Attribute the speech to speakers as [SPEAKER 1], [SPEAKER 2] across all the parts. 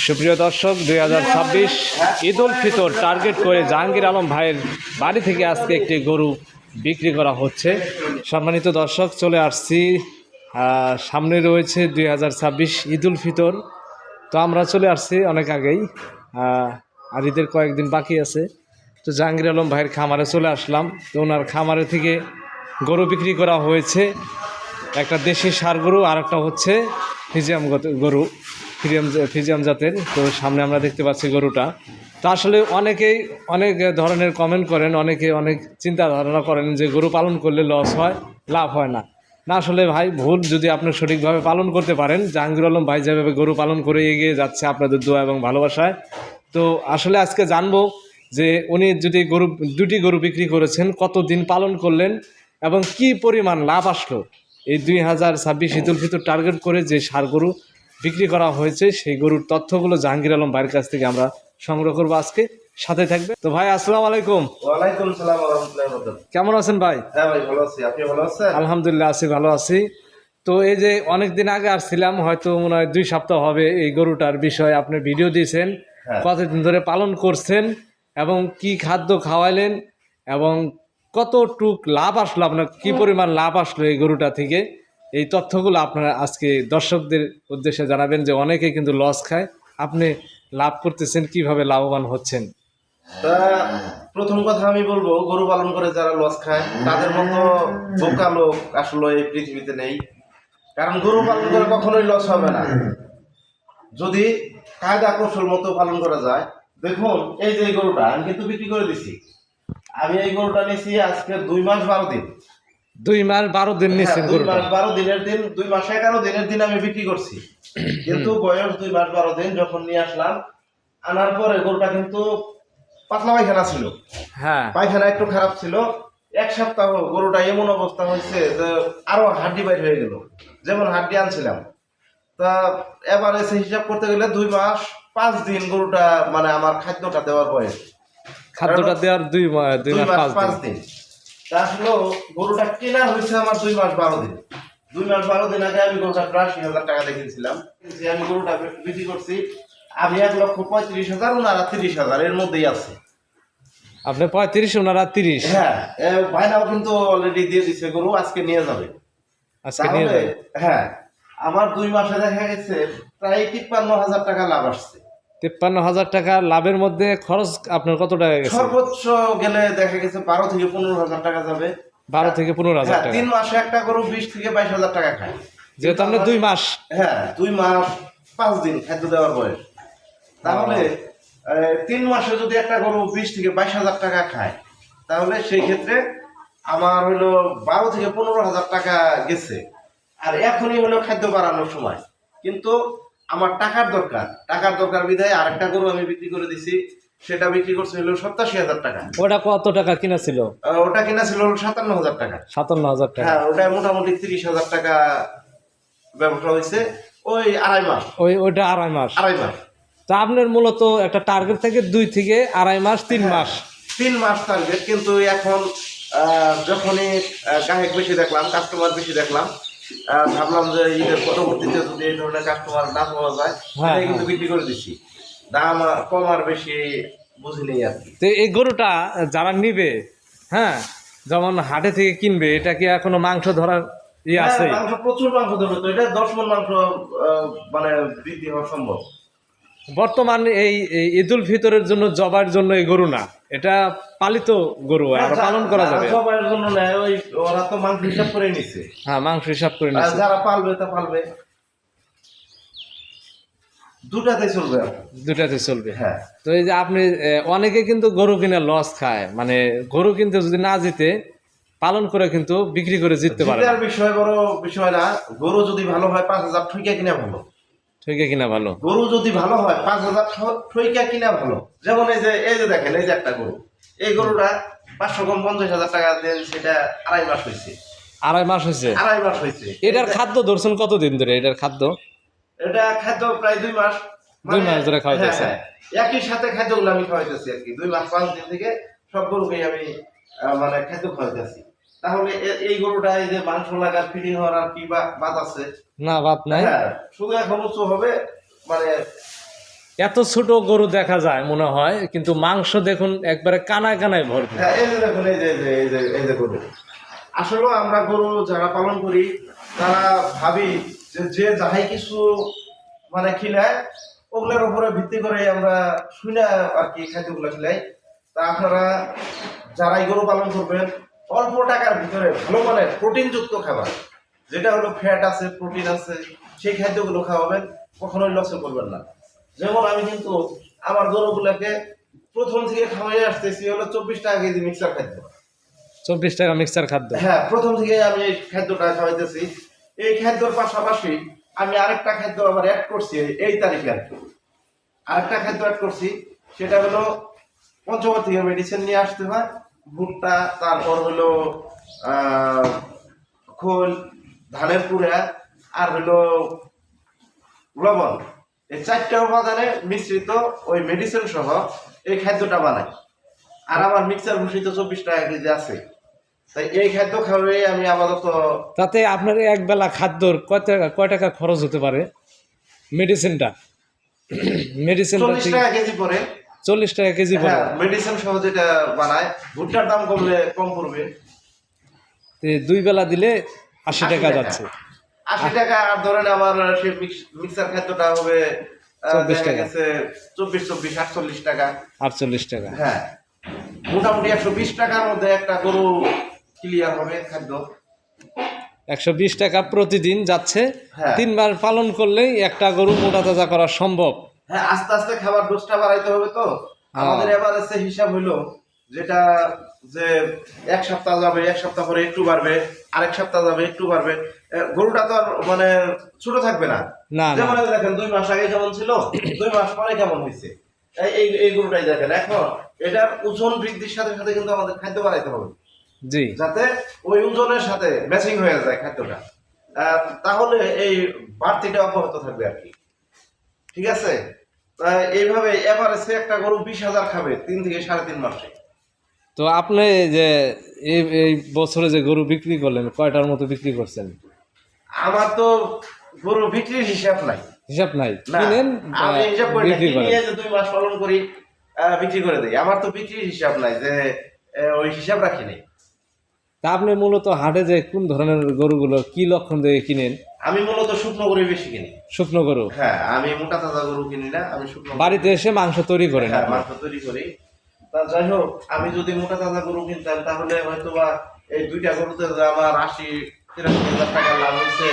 [SPEAKER 1] সুপ্রিয় দর্শক 2026 ঈদ উল ফিতর টার্গেট করে জাহাঙ্গীর আলম ভাইয়ের বাড়ি থেকে আজকে একটি গরু বিক্রি করা হচ্ছে। সম্মানিত দর্শক, চলে আসছি, সামনে রয়েছে 2026 ঈদ উল ফিতর। তো আমরা চলে আসছি অনেক আগেই, আর ঈদের কয়েকদিন বাকি আছে। তো জাহাঙ্গীর আলম ভাইয়ের খামারে চলে আসলাম। তো ওনার খামারে থেকে গরু বিক্রি করা হয়েছে, একটা দেশি ষাঁড় গরু আর একটা হচ্ছে ফিজিয়াম গরু, ফিজিয়াম জাতের। তো সামনে আমরা দেখতে পাচ্ছি গরুটা। তো আসলে অনেকেই অনেক ধরনের কমেন্ট করেন, অনেকে অনেক চিন্তা ধারণা করেন যে গরু পালন করলে লস হয়, লাভ হয় না। না, আসলে ভাই ভুল। যদি আপনি সঠিকভাবে পালন করতে পারেন, জাহাঙ্গীর আলম ভাই যেভাবে গরু পালন করে এগিয়ে যাচ্ছে আপনাদের দোয়া এবং ভালোবাসায়। তো আসলে আজকে জানবো যে উনি যদি দুটি গরু বিক্রি করেছেন, কতদিন পালন করলেন এবং কি পরিমাণ লাভ আসলো। এই 2026 ঈদ উল ফিতর টার্গেট করে যে ষাঁড় গরু বিক্রি করা হয়েছে, সেই গরুর তথ্যগুলো জাহাঙ্গীর আলম ভাইয়ের কাছ থেকে আমরা সংগ্রহ করবো। আজকে সাথে থাকবে। তো ভাই, আসসালামু আলাইকুম।
[SPEAKER 2] ওয়ালাইকুম সালাম ওয়া রাহমাতুল্লাহি ওয়া বারাকাতুহু।
[SPEAKER 1] কেমন আছেন ভাই?
[SPEAKER 2] হ্যাঁ ভাই, ভালো আছি। আপনি ভালো আছেন?
[SPEAKER 1] আলহামদুলিল্লাহ আছি, ভালো আছি। তো এই যে অনেকদিন আগে আসছিলাম, হয়তো মনে হয় 2 সপ্তাহ হবে, এই গরুটার বিষয়ে আপনি ভিডিও দিয়েছেন, কতদিন ধরে পালন করছেন এবং কি খাদ্য খাওয়াইলেন এবং কতটুক লাভ আসলো, আপনার কি পরিমাণ লাভ আসলো এই গরুটা থেকে। এই তথ্যগুলো আপনারা আজকে দর্শকদের উদ্দেশ্যে জানাবেন যে অনেকে কিন্তু লস খায়, আপনি লাভ করতেছেন, কিভাবে লাভবান হচ্ছেন।
[SPEAKER 2] তা প্রথম কথা আমি বলবো, গরু পালন করে যারা লস খায় তাদের মতো বোকা লোক আসলে এই পৃথিবীতে নেই। কারণ গরু পালন করে কখনোই লস হবে না যদি কায়দা কৌশল মতো পালন করা যায়। দেখুন, এই যে গরুটা আমি কিন্তু বিক্রি করে দিছি। আমি এই গরুটা নিয়েছি আজকে 2 মাস 12 দিন।
[SPEAKER 1] 2 মাস 12 দিন নিচ্ছেন?
[SPEAKER 2] 2 মাস 12 দিনের দিন, 2 মাস 11 দিনের দিন আমি বিক্রি করছি। কিন্তু বয়স 2 মাস 12 দিন যখন নিয়ে আসলাম, আনার পরে গরুটা কিন্তু পাতলা পায়খানা ছিল।
[SPEAKER 1] হ্যাঁ, পায়খানা
[SPEAKER 2] একটু খারাপ ছিল। 1 সপ্তাহ গরুটা এমন অবস্থা হয়েছে যে আরো হাড্ডি বাইর হয়ে গেল, যেমন হাড্ডি আনছিলাম। তা এবার এসে হিসাব করতে গেলে 2 মাস 5 দিন গরুটা, মানে আমার খাদ্যটা দেওয়ার বয়স,
[SPEAKER 1] খাদ্যটা দেওয়ার 2 মাস 5 দিন।
[SPEAKER 2] তা আসলে গরুটা কেনা হয়েছে আমার 2 মাস 12 দিন। 2 মাস 12 দিন আগে আমি গরুটা 80,000 টাকা দেখেছিলাম। যে আমি গরুটা বিক্রি করছি, আমি 1,35,000, ওনারা 30,000 এর মধ্যেই আছে।
[SPEAKER 1] আপনি 35, ওনারা 30?
[SPEAKER 2] হ্যাঁ, ভাইনাও কিন্তু অলরেডি দিয়ে দিচ্ছে গরু, আজকে নিয়ে যাবে।
[SPEAKER 1] আজকে নিয়ে যাবে?
[SPEAKER 2] হ্যাঁ, আমার 2 মাসে দেখা গেছে প্রায় 53,000 টাকা লাভ আসছে।
[SPEAKER 1] 53,000 টাকা লাভের মধ্যে খরচ আপনার কত টাকা গেছে?
[SPEAKER 2] সর্বোচ্চ গেলে দেখা গেছে 12 থেকে 15,000 টাকা যাবে।
[SPEAKER 1] 12 থেকে 15,000 টাকা।
[SPEAKER 2] 3 মাসে একটা গরু 20 থেকে 22,000 টাকা খায়।
[SPEAKER 1] যেহেতু আপনি 2 মাস,
[SPEAKER 2] হ্যাঁ 2 মাস 5 দিন খাদ্য দেওয়ার বয়স, তাহলে 3 মাসে যদি একটা গরু 20 থেকে 22,000 টাকা খায়, তাহলে সেই ক্ষেত্রে আমার হলো 12 থেকে 15,000 টাকা গেছে। আর এখনই হলো খাদ্য বাড়ানোর সময়, কিন্তু আমার টাকার দরকার বিধায় আরেকটা গরু আমি বিক্রি করে দিছি। সেটা বিক্রি করছে হলো 87,000 টাকা।
[SPEAKER 1] ওটা কত টাকা কিনা ছিল?
[SPEAKER 2] ওটা কিনা ছিল 57,000 টাকা।
[SPEAKER 1] 57,000 টাকা।
[SPEAKER 2] হ্যাঁ, ওটা মোটামুটি 30,000 টাকা ব্যবসা হয়েছে ওই আড়াই মাস।
[SPEAKER 1] ওইটা আড়াই মাস।
[SPEAKER 2] তো
[SPEAKER 1] আপনার মূলত একটা টার্গেট থেকে 2 থেকে আড়াই মাস, 3 মাস।
[SPEAKER 2] 3 মাস টার্গেট। কিন্তু এখন যখনই গ্রাহক বেশি দেখলাম, কাস্টমার বেশি দেখলাম, ভাবলাম যে ঈদের পরবর্তীতে যদি এই ধরনের কাস্টমার না পাওয়া যায়, তাহলে কিন্তু বিক্রি করে দিচ্ছি। দাম কম আর বেশি বুঝি নেই আর কি।
[SPEAKER 1] তো এই গরুটা যারা নিবে, হ্যাঁ, যেমন হাটে থেকে কিনবে, এটা কি এখনো মাংস ধরার আছে?
[SPEAKER 2] মাংস, প্রচুর মাংস ধরবে। তো এটা 10 মণ মাংস মানে বৃদ্ধি হওয়া সম্ভব।
[SPEAKER 1] বর্তমান এই ঈদ উল ফিতরের জন্য জবার জন্য এই গরু না, এটা পালিত গরু, আর পালন করা যাবে।
[SPEAKER 2] জবার জন্য না, ওই ওরা তো মাংস হিসাব করে নিছে।
[SPEAKER 1] হ্যাঁ, মাংস হিসাব করে নিছে।
[SPEAKER 2] যারা পালবে তা পালবে, দুটাতে চলবে। হ্যাঁ।
[SPEAKER 1] তো এই যে আপনি, অনেকে কিন্তু গরু কিনে লস খায়, মানে গরু কিনতে যদি না জিতে, পালন করে কিন্তু বিক্রি করে জিততে পারে।
[SPEAKER 2] বিষয় বড় বিষয় না। গরু যদি ভালো হয় 5,000 ঠইকা কিনা ভালো।
[SPEAKER 1] গরু
[SPEAKER 2] যদি ভালো হয় 5,000 ঠইকা কিনা ভালো। যেমন এই যে দেখেন, এই যে একটা গরু, এই গরুটা 500 কম 50,000 টাকা দেন, সেটা আড়াই মাস হয়েছে।
[SPEAKER 1] এটার খাদ্য ধরছেন কতদিন ধরে? এটা খাদ্য
[SPEAKER 2] প্রায় 2 মাস।
[SPEAKER 1] 2 মাস ধরে খাওয়াইতেছে।
[SPEAKER 2] একই সাথে খাদ্যগুলো আমি খাওয়াইতেছি আর কি। 2 মাস 5 দিন থেকে সব গরুকেই আমি মানে খাদ্য খাওয়াইতেছি। তাহলে এই গরুটা এই যে মাংস লাগার ফিটিং হওয়ার আর কি বাদ আছে?
[SPEAKER 1] না, বাদ নাই।
[SPEAKER 2] শুধু এখন উঁচু হবে, মানে
[SPEAKER 1] এত ছোট গরু দেখা যায় মনে হয়, কিন্তু মাংস দেখুন একবারে কানায় কানায় ভরপুর।
[SPEAKER 2] হ্যাঁ, এই যে দেখুন, এই যে গরু। আসলে আমরা গরু যারা পালন করি তারা ভাবি যে যাহাই কিছু মানে খিলায় ওগুলোর উপরে ভিত্তি করে আমরা শুনে আর কি খাদ্যগুলো খিলাই। তা আপনারা যারাই গরু পালন করবেন অল্প টাকার ভিতরে ভালো মানের প্রোটিনযুক্ত খাবার, যেটা হলো ফ্যাট আছে, প্রোটিন আছে, সেই খাদ্যগুলো খাওয়াবেন, কখনোই লসে করবেন না। যেমন আমি কিন্তু আমার গরুগুলোকে প্রথম থেকে খাওয়াই আসতেছি হলো 24 টাকা কেজি মিক্সার খাদ্য।
[SPEAKER 1] 24 টাকা মিক্সার খাদ্য।
[SPEAKER 2] হ্যাঁ, প্রথম থেকে আমি এই খাদ্যটা খাওয়াইতেছি। এই খাদ্যর পাশাপাশি আমি আরেকটা খাদ্য আবার অ্যাড করছি এই তারিখে আর কি। আরেকটা খাদ্য অ্যাড করছি, সেটা হলো পঞ্চগড় থেকে মেডিসিন নিয়ে আসতে হয়, ভুট্টা, তারপর হলো খোল, ধানের কুড়া, আর হলো লবণ। এই 4টা উপাদানে মিশ্রিত ওই মেডিসিন সহ এই খাদ্যটা বানাই। আর আমার মিক্সার ভুষিত 24 টাকা কেজি আছে। তাই এই খাদ্য খাওয়াই আমি আপাতত।
[SPEAKER 1] তাতে আপনার এক বেলা খাদ্যর কয় টাকা খরচ হতে পারে? মেডিসিনটা
[SPEAKER 2] 40 টাকা কেজি পরে।
[SPEAKER 1] 40 টাকা কেজি পড়ে।
[SPEAKER 2] হ্যাঁ, মেডিসিন সহ যেটা বানায়, ভুট্টার দাম কমলে কম পড়বে।
[SPEAKER 1] তো 2 বেলা দিলে 80 টাকা যাচ্ছে।
[SPEAKER 2] 80 টাকা। আর ধরেন আমার সেই মিক্সার খাদ্যটা হবে
[SPEAKER 1] 24 টাকা।
[SPEAKER 2] 24 48 টাকা।
[SPEAKER 1] 48 টাকা।
[SPEAKER 2] হ্যাঁ, মোটামুটি 120 টাকার মধ্যে একটা গরু ক্লিয়ার হবে খাদ্য।
[SPEAKER 1] 120 টাকা প্রতিদিন যাচ্ছে।
[SPEAKER 2] হ্যাঁ।
[SPEAKER 1] 3 বার পালন করলেই একটা গরু মোটা তাজা করা সম্ভব।
[SPEAKER 2] হ্যাঁ, আস্তে আস্তে খাবার ডোজটা বাড়াইতে হবে। তো আমাদের এভারেজে হিসাব হইলো যেটা, যে 1 সপ্তাহ যাবে, 1 সপ্তাহ পরে একটু বাড়বে, আরেক সপ্তাহ যাবে একটু বাড়বে। গরুটা তো আর মানে ছোট থাকবে না।
[SPEAKER 1] না, না।
[SPEAKER 2] যেমন দেখেন 2 মাস আগে কেমন ছিল, 2 মাস পরে কেমন হয়েছে। এই গরুটাই দেখেন। এখন এটার ওজন বৃদ্ধির সাথে সাথে কিন্তু আমাদের খাদ্য বাড়াইতে হবে,
[SPEAKER 1] জি,
[SPEAKER 2] যাতে ওই ওজনের সাথে ম্যাচিং হয়ে যায় খাদ্যটা। তাহলে এই বাড়তিটা অব্যাহত থাকবে আর কি। ঠিক আছে? এইভাবে এভারেজে একটা গরু 20,000 খাবে 3 থেকে 3.5 মাসে।
[SPEAKER 1] তো আপনি যে এই বছরে যে গরু বিক্রি করলেন, কয়টার মতো বিক্রি করছেন?
[SPEAKER 2] আমার তো গরু বিক্রির হিসাব নাই।
[SPEAKER 1] হিসাব নাই,
[SPEAKER 2] না,
[SPEAKER 1] কিনেন
[SPEAKER 2] আমি হিসাব করি না,
[SPEAKER 1] বিক্রি করেন।
[SPEAKER 2] কিনে যে 2 মাস পালন করি বিক্রি করে দেই। আমার তো বিক্রির হিসাব নাই, যে ওই হিসাব রাখি নাই।
[SPEAKER 1] তা আপনি মূলত হাটে যে কোন ধরনের গরুগুলো কি লক্ষণ দিয়ে কিনেন?
[SPEAKER 2] আমি মূলত শুকনো গরু বেশি কিনি।
[SPEAKER 1] শুকনো গরু।
[SPEAKER 2] হ্যাঁ, আমি মোটা তাজা গরু কিনি না, আমি শুকনো
[SPEAKER 1] বাড়িতে এসে মাংস তৈরি করেন?
[SPEAKER 2] হ্যাঁ,
[SPEAKER 1] আপনি?
[SPEAKER 2] মাংস তৈরি করি। তা যাই হোক, আমি যদি মোটা তাজা গরু কিনতাম তাহলে হয়তো বা এই 2টা গরুতে যে আমার 80-83 হাজার টাকা লাভ হয়েছে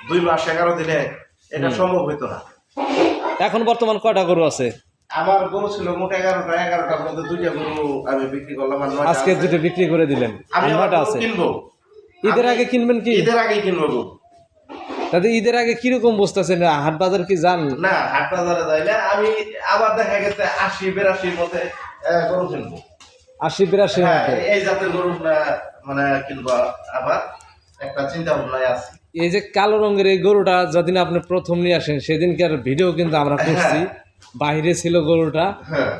[SPEAKER 2] 2 মাস 11 দিনে, এটা সম্ভব হইতো না।
[SPEAKER 1] এখন বর্তমান কয়টা গরু আছে?
[SPEAKER 2] আমার গরু ছিল মোট 11টার মধ্যে 2টা গরু আমি বিক্রি করলাম। আর 9টা
[SPEAKER 1] আজকে
[SPEAKER 2] আছে।
[SPEAKER 1] 2টা বিক্রি করে দিলেন,
[SPEAKER 2] আমি
[SPEAKER 1] আর
[SPEAKER 2] আবার
[SPEAKER 1] 9টা
[SPEAKER 2] গরু
[SPEAKER 1] আছে।
[SPEAKER 2] কিনবো।
[SPEAKER 1] ঈদের আগে কিনবেন কি?
[SPEAKER 2] ঈদের আগে কিনবো গরু।
[SPEAKER 1] তাতে ঈদের আগে কিরকম বুঝতেছেন? হাট বাজার কি যান?
[SPEAKER 2] না, হাট বাজারে যাই না আমি। আবার দেখা গেছে 80-82 মধ্যে গরু কিনবো।
[SPEAKER 1] 80-82
[SPEAKER 2] হ্যাঁ,
[SPEAKER 1] মতো।
[SPEAKER 2] এই জাতের গরু মানে কিনবো। আবার একটা চিন্তা ভাবনায় আছে।
[SPEAKER 1] এই যে কালো রঙের এই গরুটা যেদিন আপনি প্রথম নিয়ে আসেন সেদিনকার ভিডিও কিন্তু আমরা করছি, বাইরে ছিল গরুটা।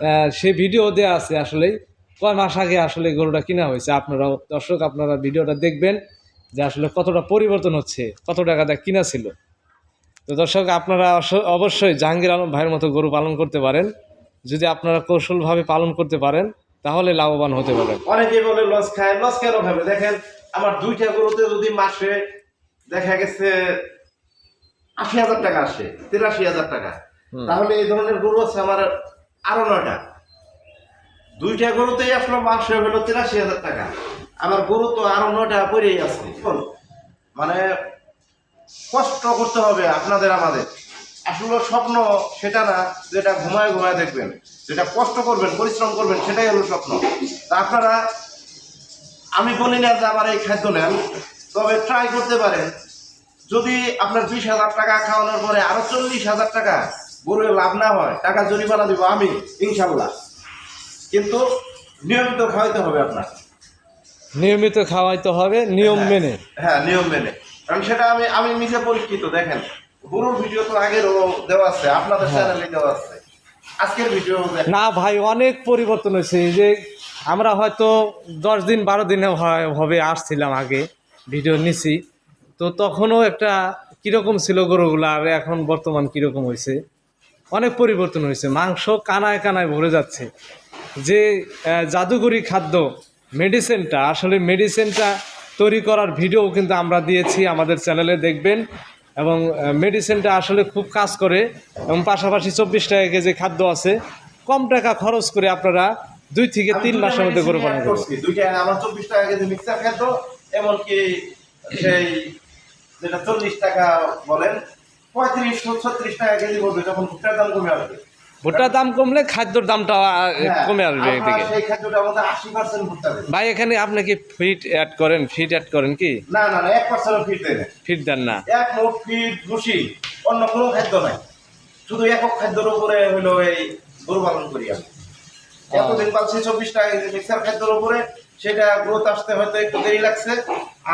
[SPEAKER 2] হ্যাঁ,
[SPEAKER 1] সে ভিডিও দেওয়া আছে। আসলে কয় মাস আগে আসলে গরুটা কিনা হয়েছে। আপনারাও দর্শক আপনারা ভিডিওটা দেখবেন যে আসলে কতটা পরিবর্তন হচ্ছে, কত টাকা দিয়ে কিনা ছিল। তো দর্শক আপনারা অবশ্যই জাহাঙ্গীর আলম ভাইয়ের মতো গরু পালন করতে পারেন। যদি আপনারা কৌশলভাবে পালন করতে পারেন তাহলে লাভবান হতে পারেন।
[SPEAKER 2] অনেকেই বলে লস খায়, লস কেন খাবে? দেখেন, আমার 2টা গরুতে যদি মাসে দেখা গেছে 80,000 টাকা আসে, 83,000 টাকা, তাহলে এই ধরনের গরু আছে আমার আরো 9টা। 2টা গরুতেই আসলে মাসে হলো 83,000 টাকা। আমার গরু তো আরো 9টা পরেই আছে। মানে কষ্ট করতে হবে আপনাদের আমাদের। আসলে স্বপ্ন সেটা না যেটা ঘুমায় ঘুমায় দেখবেন, যেটা কষ্ট করবেন, পরিশ্রম করবেন, সেটাই হলো স্বপ্ন। তা আপনারা, আমি বলি না যে আমার এই খাদ্য নেন, তবে ট্রাই করতে পারেন। যদি আপনার 20,000 টাকা খাওয়ানোর পরে আরো 40,000 টাকা গরুর লাভ না হয়, টাকা জরিমানা দিব আমি ইনশাল্লাহ। কিন্তু নিয়মিত খাওয়াইতে হবে আপনার।
[SPEAKER 1] নিয়মিত খাওয়াইতে হবে, নিয়ম মেনে।
[SPEAKER 2] হ্যাঁ, নিয়ম মেনে। কারণ সেটা আমি নিজে পরীক্ষিত। দেখেন, গরুর ভিডিও তো আগেরও দেওয়া আছে, আপনাদের চ্যানেলে দেওয়া আছে, আজকের ভিডিও।
[SPEAKER 1] না ভাই, অনেক পরিবর্তন হয়েছে। এই যে আমরা হয়তো 10 দিন 12 দিনে হবে আসছিলাম আগে, ভিডিও নিছি, তো তখনও একটা কীরকম ছিল গরুগুলো, আর এখন বর্তমান কীরকম হয়েছে। অনেক পরিবর্তন হয়েছে, মাংস কানায় কানায় ভরে যাচ্ছে। যে জাদুকরি খাদ্য মেডিসিনটা, আসলে মেডিসিনটা তৈরি করার ভিডিও কিন্তু আমরা দিয়েছি, আমাদের চ্যানেলে দেখবেন। এবং মেডিসিনটা আসলে খুব কাজ করে, এবং পাশাপাশি 24 টাকা কেজি খাদ্য আছে। কম টাকা খরচ করে আপনারা 2 থেকে 3 মাসের মধ্যে গরু পালন করবেন।
[SPEAKER 2] দুইটা আমার 24 টাকা কেজি মিক্সার খাদ্য, এমনকি সেই যেটা 40 টাকা বলেন 35-36 টাকা কেজি পড়বে যখন ভুট্টার দাম কমে আসবে।
[SPEAKER 1] ভুট্টার দাম কমলে খাদ্যর দামটা কমে আসবে
[SPEAKER 2] আপনার
[SPEAKER 1] এদিকে।
[SPEAKER 2] সেই খাদ্যটার মধ্যে 80% ভুট্টা দেবে।
[SPEAKER 1] ভাই এখানে আপনি কি ফিট অ্যাড করেন কি?
[SPEAKER 2] না না না, 1% ফিট দেয় না।
[SPEAKER 1] ফিট দেন না?
[SPEAKER 2] এক মোট ফিট ভুসি, অন্য কোনো খাদ্য নাই, শুধু একক খাদ্যের উপরে হইলো এই গরু পালন করি আমি। এতদিন পাচ্ছি 24 টাকা কেজি মিক্সার খাদ্যের উপরে, সেটা গ্রোথ আসতে হয়তো একটু দেরি লাগছে।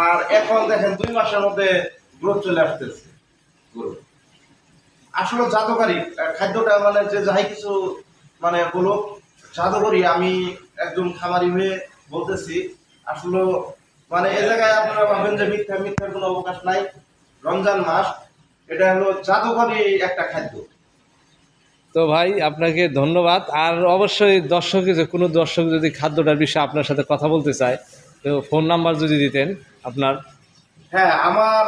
[SPEAKER 2] আর এখন দেখেন 2 মাসের মধ্যে গ্রোথ চলে আসতেছে গরু। আসলে জাদুকারী খাদ্যটা, মানে যে যাই কিছু মানে বলো জাদুকরী, আমি একজন খামারি হয়ে বলতেছি। আসলে মানে এ জায়গায় আপনারা ভাবেন যে মিথ্যার কোনো অবকাশ নাই। রমজান মাস, এটা হলো জাদুকরী একটা খাদ্য।
[SPEAKER 1] তো ভাই আপনাকে ধন্যবাদ। আর অবশ্যই কোনো দর্শক যদি খাদ্যটার বিষয়ে আপনার সাথে কথা বলতে চায়, তো ফোন নাম্বার যদি দিতেন আপনার।
[SPEAKER 2] হ্যাঁ, আমার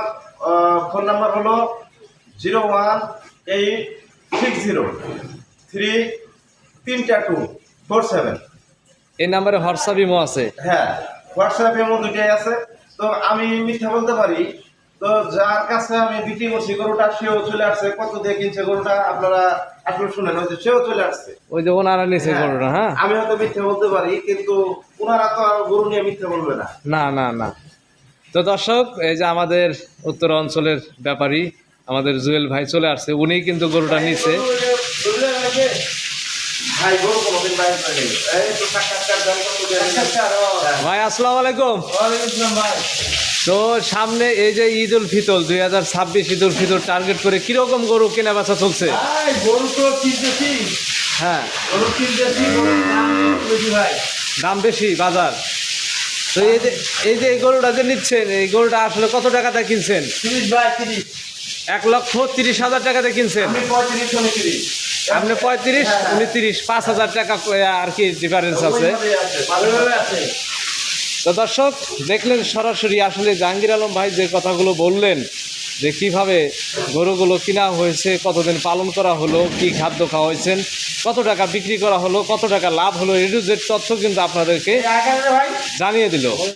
[SPEAKER 2] ফোন নাম্বার হলো 01860333247।
[SPEAKER 1] এই নাম্বারে হোয়াটসঅ্যাপ ইমো আছে?
[SPEAKER 2] হ্যাঁ, হোয়াটসঅ্যাপ এমন দুটাই আছে। তো আমি মিথ্যা বলতে পারি, তো যার কাছে আমি বিক্রি করছি গরুটা, সেও চলে আসছে। কত দিয়ে কিনছে গরুটা আপনারা আসলে শুনেন, ওই যে সেও চলে আসছে।
[SPEAKER 1] ওই যে ওনারা নিচে গরুটা। হ্যাঁ,
[SPEAKER 2] আমি হয়তো মিথ্যা বলতে পারি, কিন্তু ওনারা তো আর গরু নিয়ে মিথ্যা বলবে না।
[SPEAKER 1] না না না। তো দর্শক, এই যে আমাদের উত্তর অঞ্চলের ব্যাপারী আমাদের জুয়েল ভাই চলে আসছে, উনিই কিন্তু গরুটা নিছে।
[SPEAKER 2] ভাই গরু কোনোদিন বাইরে করে নেই। এই তো সাক্ষাৎকার দাম কত দিয়ে?
[SPEAKER 1] ভাই আসসালামু আলাইকুম।
[SPEAKER 2] ভাই
[SPEAKER 1] তো সামনে এই যে ঈদ উল ফিতর 2026 ঈদ উল ফিতর টার্গেট করে কিরকম গরু কেনা বেচা চলছে?
[SPEAKER 2] গরু তো কিনতেছি,
[SPEAKER 1] হ্যাঁ,
[SPEAKER 2] গরু কিনতেছি, গরুর দাম বেশি ভাই।
[SPEAKER 1] দাম বেশি বাজার। তো এই যে এই গরুটা যে নিচ্ছেন, এই গরুটা আসলে কত টাকাতে কিনছেন?
[SPEAKER 2] 30 ভাই, 30।
[SPEAKER 1] 1,30,000 টাকাতে কিনছেন।
[SPEAKER 2] আমি 35 উনি 30।
[SPEAKER 1] আপনি 35, উনি 30, 5,000 টাকা আর কি ডিফারেন্স আছে।
[SPEAKER 2] ভালোভাবে আছে।
[SPEAKER 1] তো দর্শক দেখলেন সরাসরি আসলে জাহাঙ্গীর আলম ভাই যে কথাগুলো বললেন, যে কিভাবে গরুগুলো কিনা হয়েছে, কতদিন পালন করা হলো, কি খাদ্য খাওয়াইছেন, কত টাকা বিক্রি করা হলো, কত টাকা লাভ হলো, এ টু জেড তথ্য কিন্তু আপনাদেরকে জানিয়ে দিল।